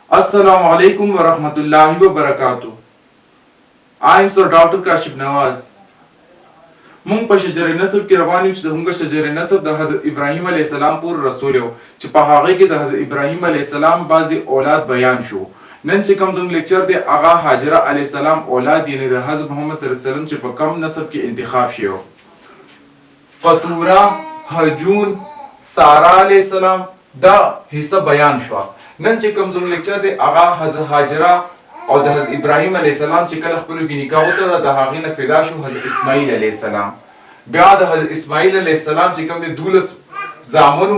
Assalamu alaikum wa rahmatullahi wa barakatuh. I am Sir Dr. Kashif Nawaz. مونږ په شجر نسب کې روان یو چې د هغه شجر نسب د حضرت ابراهیم علیه السلام پورې رسول یو چې په هغه کې د حضرت ابراهیم علیه السلام بعضی اولاد بیان شو. نن چې کوم زموږ لیکچر دی هغه هاجره علیه السلام اولاد یعنی د حضرت محمد صلی الله علیه وسلم چې په کم نسب کې انتخاب شوی. قطوره، هجون، ساره علیه السلام دا حصہ بیان شو. نن چې کوم زموږ لیکچر دی هغه حضرت هاجره او د حضرت ابراهیم علیه السلام چې کله خپلو کې نکاح وتړه د هغې نه پیدا شو حضرت اسماعیل علیه السلام. بیا د حضرت اسماعیل علیه السلام چې کوم دی 12 زامنو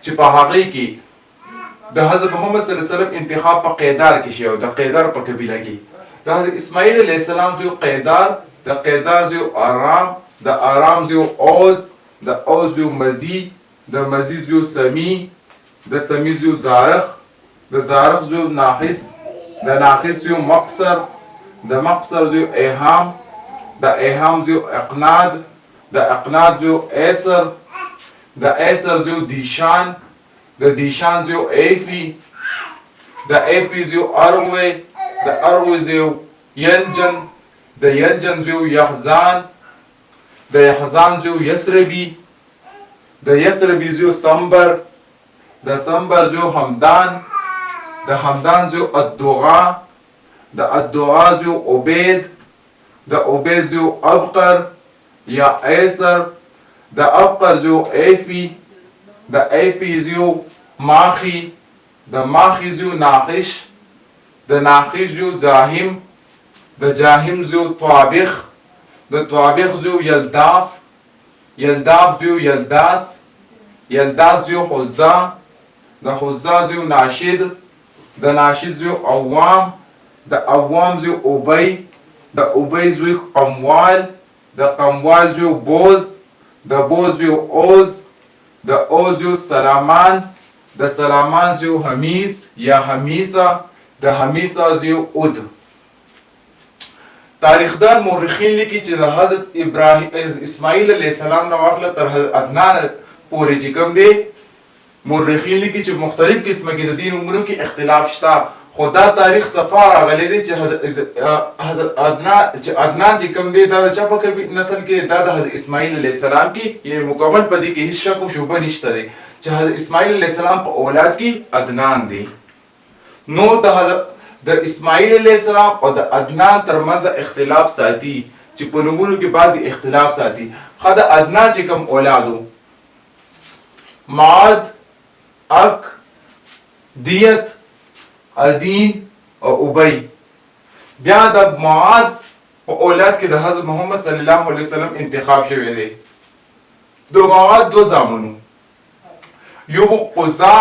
چې په هغې کې د حضرت محمد صلی الله علیه وسلم انتخاب په قیدار کې شوی د قیدار په قبیله کې. د حضرت اسماعیل علیه السلام زوی قیدار، د قیدار زوی آرام، د آرام زوی اوز، د اوز زوی مزی، د مزی زوی سمی، د سمی زوی زارخ، د زارخ زوی ناخس، د ناخس زوی مقصر، د مقصر زوی ایهام، د ایهام زوی اقناد، د اقناد زوی ایسر، د ایسر زوی دیشان، د دیشان زوی ایفی، د ایفی زوی اروی، د اروی زوی یلجن، د یلجن زوی یحزان، د یحزان زوی یسربی، د یسربی زوی سمبر، د سمبر زوی حمدان، د حمدان زوی الدعا، د الدعا زوی عبید، د عبید زوی ابقر یا ایسر، د ابقر زوی ایفی، د ایفی زوی ماخی، د ماخی زوی ناخش، د ناخش زوی جاهم، د جاهم زوی طابخ، د طابخ زوی یلداف، یلداف زوی یلداس، یلداس زوی حزا، د حزا زوی ناشد، د ناشد زوی عوام، د عوام زوی اوبی، د اوبی زوی قموال، د قموال زوی بوز، د بوز زوی اوز، د اوز زوی سلامان، د سلامان زوی حمیس یا حمیسا، د حمیسا زوی اود. تاریخدار مورخین لیکي چې د حضرت اسماعیل علیه السلام نه واخله تر حضرت عدنان پورې چې کوم دی مورخین لیکي چې مختلف قسمه کې د دې نومونو کې اختلاف شته، خو دا تاریخ صفا راغلی دی چې حضرت عدنان چې کوم دی دا د چا په نسل کې دا د حضرت اسماعیل علیه السلام کې یعنی مکمل په دې کې هیڅ شک و شبهه نشته دی چې حضرت اسماعیل علیه السلام په اولاد کې عدنان دی. نو د اسماعیل علیه السلام او د عدنان ترمنځ اختلاف ساتي چې په نومونو کې بعضې اختلاف ساتي. ښه د عدنان چې کوم اولادو معاد، اک، دیت، عدین او ابی. بیا د معاد په اولاد کې د حضرت محمد صلی الله علیه وسلم انتخاب شوی دی. د معاد 2 زامنو، یو قزا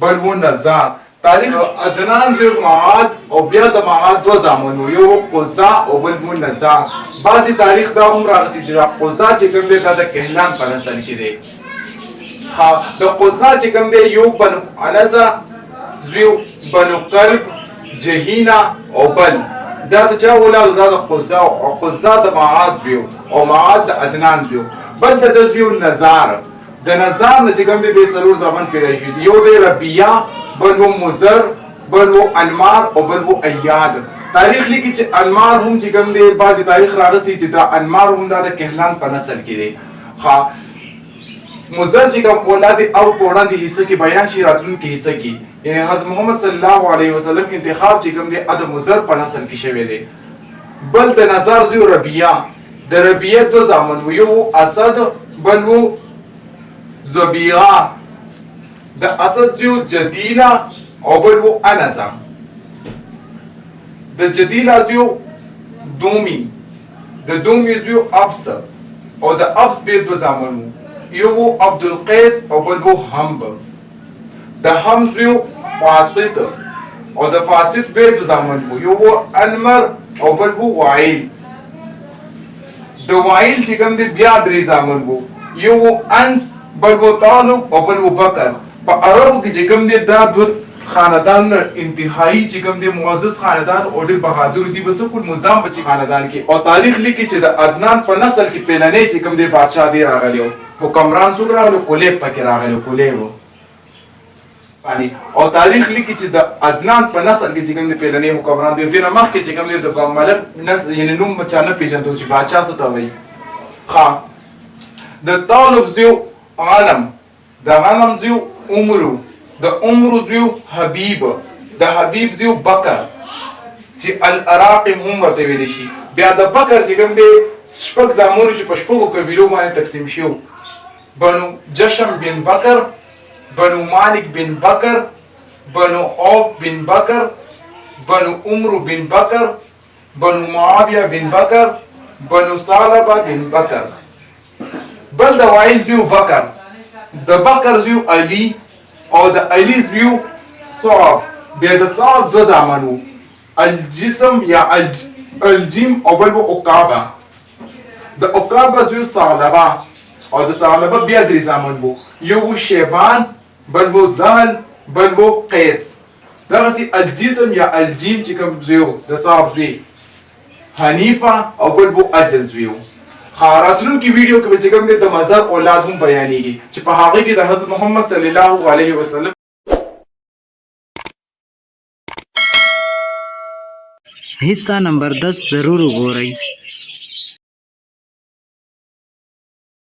بل و نزا. تاریخ عدنان زوی معاد او بیا د معاد 2 زامنو، یو قزا او بل و نزا. بعضې تاریخ دا هم راغلی چې قزا چې کوم دی دا د کهلان په نسل کې دی. د قزا چې کوم دی یو بنو عنزه زوی بنو قلب، جهینا او بل دا د چا اولادو؟ دا د قزا او قزا د معاد زوی او معاد د عدنان زوی. بل د زوی نزار، د نزار نه چې کوم دی بې 4 زامن پیدا شوي دي، یو دی ربیه، بل و مزر، بل و انمار او بل و ایاد. تاریخ لیکي چې انمار هم چې کوم دی بعضې تاریخ راغسي چې دا انمار هم دا د کهلان په نسل کې دی. مزر چې کوم اولاد او په وړاندې حصه کې بیان شي راتلونکي حصه کې یعنی حضرت محمد صلی الله علیه وسلم انتخاب چې کوم دی د مزر په نسل کې شوی دی. بل د نزار زوی ربیه، د ربیه 2 زامن و، یو اسد بل و زبیغه. د اسد زوی جدیله او بل و انزه. د جدیله زوی دومی، د دومی زوی ابس او د ابس بیا 2 زامن و، یو عبدالقیس او بل و حمب. د حمب زوی فاسط او د فاسط بیا 2 زامن و، یو انمر او بل و وعیل. د وعیل چې کوم دی بیا 3 زامن و، یو انس بل و طالب او بل و بکر. په عربو کې چې کوم دی دا 2 خاندان انتهایی چې کوم دی معزز خاندان او ډېر بهادر دي، بس کل مدام په خاندان کې. او تاریخ لیکي چې د عدنان په نسل کې پیلنی چې کوم دی بادشاه دی راغلی و، حکمران څوک راغلی؟ کلیب پکې راغلی. کلیب باندې او تاریخ لیکي چې د عدنان په نسل کې چې کوم د پیلنې حکمران دی دینه مخکې چې کوم دی د ملک نسل یعنی نوم بچا نه پیژندو چې بادشاه څه ته وایي د طالب زیو غنم د غنم زیو عمرو د عمرو زیو حبیب د حبیب زیو بکر چې العراق هم ورته ویل شي بیا د بکر چې کوم دی شپږ زامنو چې په شپږو قبیلو باندې تقسیم شو بنو جشم بن بکر بنو مالک بن بکر بنو عوف بن بکر بنو عمرو بن بکر بنو معاویه بن بکر بنو ثعلبه بن بکر بل د وائل زیو بکر د بکر زیو علی او د علی زیو صعب بیا د صعب دو زامنو الجسم یا الجیم او بل بو عقابه د عقابه زیو ثعلبه او د ثعلبه بیا درې زامن بو یو شیبان بل بو زهل بل بو قیس دغسی الجسم یا الجیم چې کوم زیو د صعب زوی حنیفه او بل بو اجل زویو خاراتون کی ویډیو کې چې کوم د مذهب اولاد هم بیانېږي چې په هغه کې د حضرت محمد صلی الله علیه وسلم حصہ نمبر 10 ضرور وګورئ.